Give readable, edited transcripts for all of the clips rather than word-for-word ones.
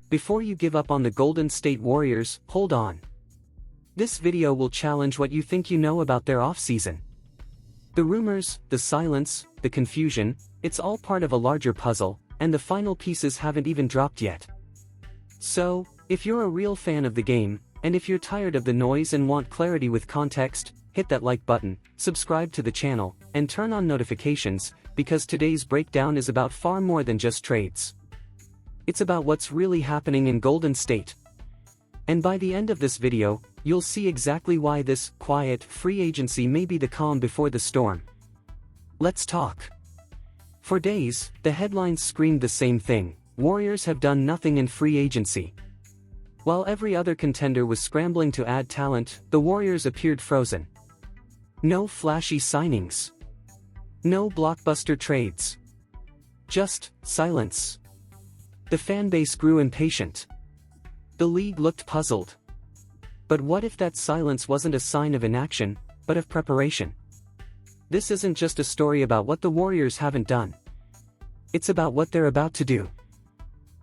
Before you give up on the Golden State Warriors, hold on. This video will challenge what you think you know about their offseason. The rumors, the silence, the confusion, it's all part of a larger puzzle, and the final pieces haven't even dropped yet. So, if you're a real fan of the game, and if you're tired of the noise and want clarity with context, hit that like button, subscribe to the channel, and turn on notifications, because today's breakdown is about far more than just trades. It's about what's really happening in Golden State. And by the end of this video, you'll see exactly why this quiet free agency may be the calm before the storm. Let's talk. For days, the headlines screamed the same thing: Warriors have done nothing in free agency. While every other contender was scrambling to add talent, the Warriors appeared frozen. No flashy signings. No blockbuster trades. Just silence. The fanbase grew impatient. The league looked puzzled. But what if that silence wasn't a sign of inaction, but of preparation? This isn't just a story about what the Warriors haven't done. It's about what they're about to do.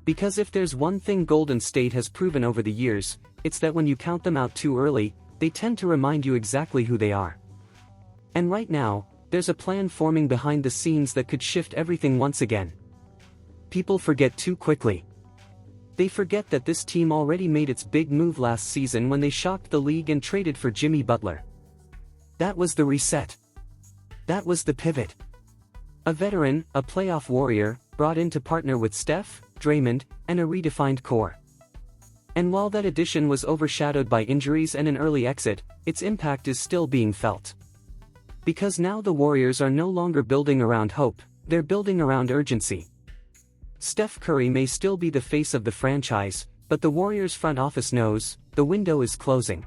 Because if there's one thing Golden State has proven over the years, it's that when you count them out too early, they tend to remind you exactly who they are. And right now, there's a plan forming behind the scenes that could shift everything once again. People forget too quickly. They forget that this team already made its big move last season when they shocked the league and traded for Jimmy Butler. That was the reset. That was the pivot. A veteran, a playoff warrior, brought in to partner with Steph, Draymond, and a redefined core. And while that addition was overshadowed by injuries and an early exit, its impact is still being felt. Because now the Warriors are no longer building around hope, they're building around urgency. Steph Curry may still be the face of the franchise, but the Warriors front office knows the window is closing.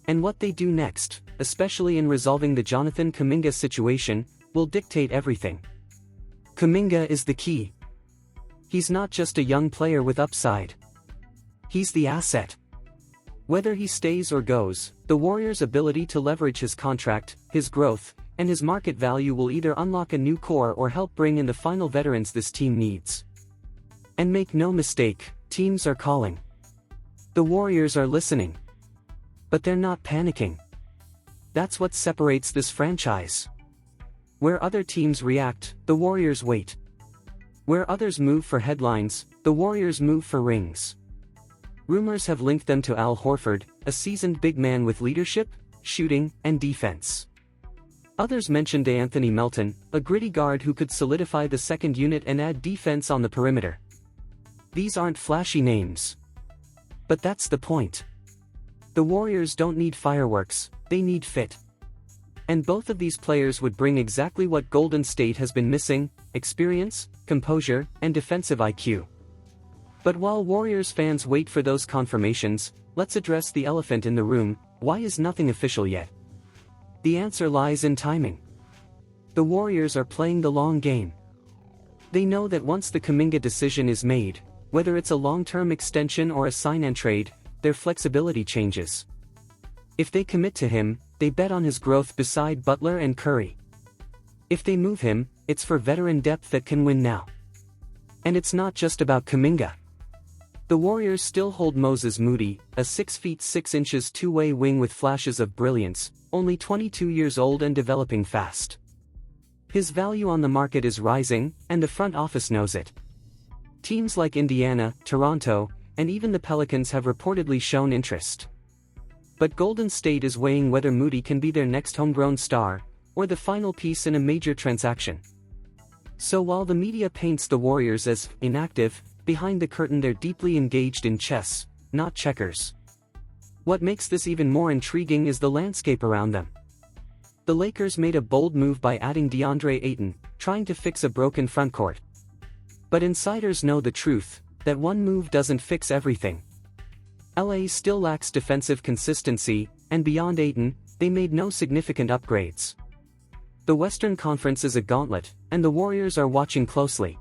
And what they do next, especially in resolving the Jonathan Kuminga situation, will dictate everything. Kuminga is the key. He's not just a young player with upside. He's the asset. Whether he stays or goes, the Warriors' ability to leverage his contract, his growth, and his market value will either unlock a new core or help bring in the final veterans this team needs. And make no mistake, teams are calling. The Warriors are listening. But they're not panicking. That's what separates this franchise. Where other teams react, the Warriors wait. Where others move for headlines, the Warriors move for rings. Rumors have linked them to Al Horford, a seasoned big man with leadership, shooting, and defense. Others mentioned Anthony Melton, a gritty guard who could solidify the second unit and add defense on the perimeter. These aren't flashy names. But that's the point. The Warriors don't need fireworks, they need fit. And both of these players would bring exactly what Golden State has been missing: experience, composure, and defensive IQ. But while Warriors fans wait for those confirmations, let's address the elephant in the room: why is nothing official yet? The answer lies in timing. The Warriors are playing the long game. They know that once the Kuminga decision is made, whether it's a long-term extension or a sign-and-trade, their flexibility changes. If they commit to him, they bet on his growth beside Butler and Curry. If they move him, it's for veteran depth that can win now. And it's not just about Kuminga. The Warriors still hold Moses Moody, a 6 feet 6 inches two-way wing with flashes of brilliance, only 22 years old and developing fast. His value on the market is rising, and the front office knows it. Teams like Indiana, Toronto, and even the Pelicans have reportedly shown interest. But Golden State is weighing whether Moody can be their next homegrown star, or the final piece in a major transaction. So while the media paints the Warriors as inactive, behind the curtain they're deeply engaged in chess, not checkers. What makes this even more intriguing is the landscape around them. The Lakers made a bold move by adding DeAndre Ayton, trying to fix a broken frontcourt. But insiders know the truth, that one move doesn't fix everything. LA still lacks defensive consistency, and beyond Ayton, they made no significant upgrades. The Western Conference is a gauntlet, and the Warriors are watching closely.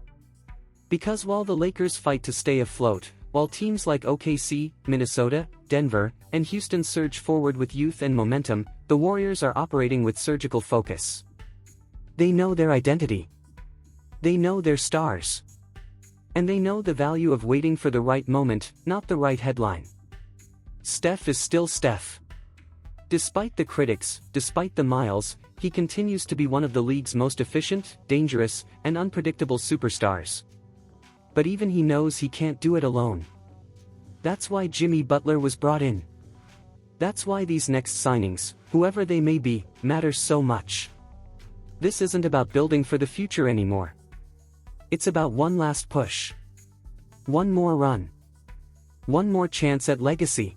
Because while the Lakers fight to stay afloat, while teams like OKC, Minnesota, Denver, and Houston surge forward with youth and momentum, the Warriors are operating with surgical focus. They know their identity. They know their stars. And they know the value of waiting for the right moment, not the right headline. Steph is still Steph. Despite the critics, despite the miles, he continues to be one of the league's most efficient, dangerous, and unpredictable superstars. But even he knows he can't do it alone. That's why Jimmy Butler was brought in. That's why these next signings, whoever they may be, matter so much. This isn't about building for the future anymore. It's about one last push. One more run. One more chance at legacy.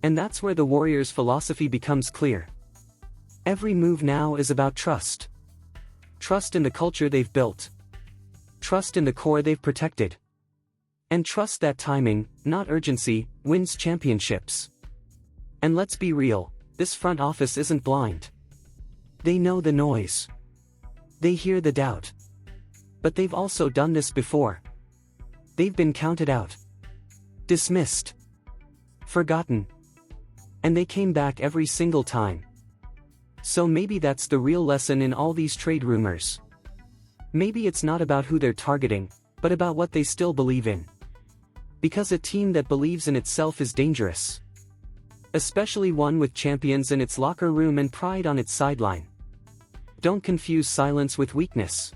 And that's where the Warriors' philosophy becomes clear. Every move now is about trust. Trust in the culture they've built. Trust in the core they've protected. And trust that timing, not urgency, wins championships. And let's be real, this front office isn't blind. They know the noise. They hear the doubt. But they've also done this before. They've been counted out. Dismissed. Forgotten. And they came back every single time. So maybe that's the real lesson in all these trade rumors. Maybe it's not about who they're targeting, but about what they still believe in. Because a team that believes in itself is dangerous. Especially one with champions in its locker room and pride on its sideline. Don't confuse silence with weakness.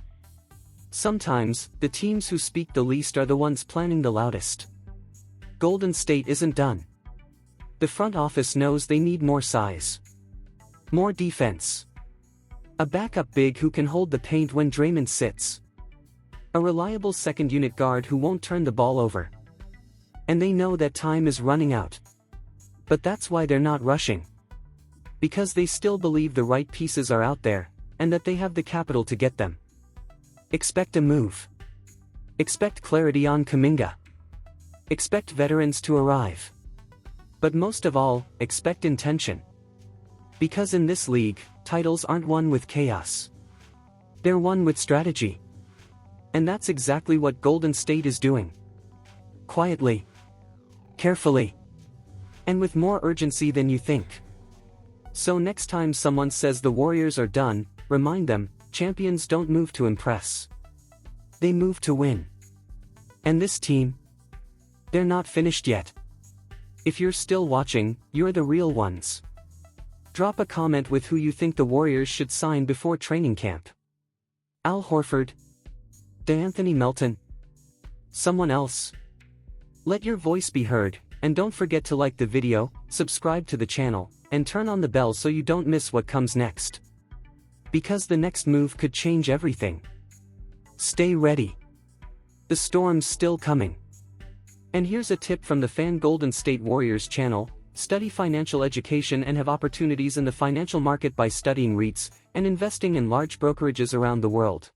Sometimes, the teams who speak the least are the ones planning the loudest. Golden State isn't done. The front office knows they need more size. More defense. A backup big who can hold the paint when Draymond sits. A reliable second unit guard who won't turn the ball over. And they know that time is running out. But that's why they're not rushing. Because they still believe the right pieces are out there, and that they have the capital to get them. Expect a move. Expect clarity on Kuminga. Expect veterans to arrive. But most of all, expect intention. Because in this league, titles aren't won with chaos. They're won with strategy. And that's exactly what Golden State is doing. Quietly. Carefully. And with more urgency than you think. So next time someone says the Warriors are done, remind them, champions don't move to impress. They move to win. And this team? They're not finished yet. If you're still watching, you're the real ones. Drop a comment with who you think the Warriors should sign before training camp. Al Horford? DeAnthony Melton? Someone else? Let your voice be heard, and don't forget to like the video, subscribe to the channel, and turn on the bell so you don't miss what comes next. Because the next move could change everything. Stay ready. The storm's still coming. And here's a tip from the Fan Golden State Warriors channel: study financial education and have opportunities in the financial market by studying REITs and investing in large brokerages around the world.